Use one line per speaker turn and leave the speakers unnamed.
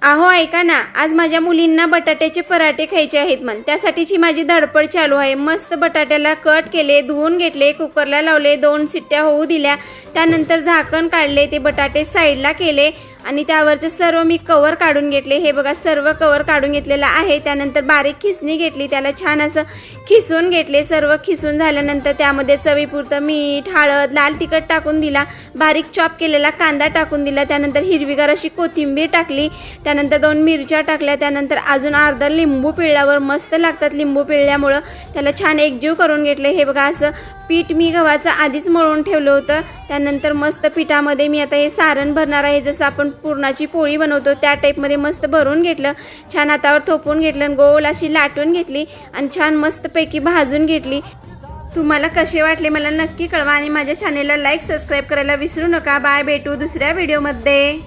अहो ऐका ना, आज माझ्या मुलींना बटाट्याचे पराठे खायचे आहेत म्हण. त्यासाठीची माझी धडपड चालू आहे. मस्त बटाट्याला कट केले, धुवून घेतले, कुकरला लावले, 2 शिट्ट्या होऊ दिल्या. त्यानंतर झाकण काढले, ते बटाटे साईडला केले आणि त्यावरचे सर्व मी कवर काढून घेतले. हे बघा सर्व कवर काढून घेतलेला आहे. त्यानंतर बारीक खिसणी घेतली, त्याला छान असं खिसून घेतले. सर्व खिसून झाल्यानंतर त्यामध्ये चवीपुरतं मीठ, हळद, लाल तिखट टाकून दिला, बारीक चॉप केलेला कांदा टाकून दिला, त्यानंतर हिरवीगार अशी कोथिंबीर टाकली, त्यानंतर 2 मिरच्या टाकल्या, त्यानंतर अजून अर्धा लिंबू पिळल्यावर मस्त लागतात. लिंबू पिळल्यामुळं त्याला छान एकजीव करून घेतले. हे बघा असं पीठ मी गव्हाचं आधीच मळून ठेवलं होतं. त्यानंतर मस्त पिठामध्ये मी आता हे सारण भरणार आहे. जसं आपण पुरणाची पोळी बनवतो त्या टाईपमध्ये मस्त भरून घेतलं, छान हातावर थोपून घेतलं, गोल अशी लाटून घेतली आणि छान मस्तपैकी भाजून घेतली. तुम्हाला कसे वाटले मला नक्की कळवा आणि माझ्या चॅनेलला लाईक सबस्क्राईब करायला विसरू नका. बाय, भेटू दुसऱ्या व्हिडिओमध्ये.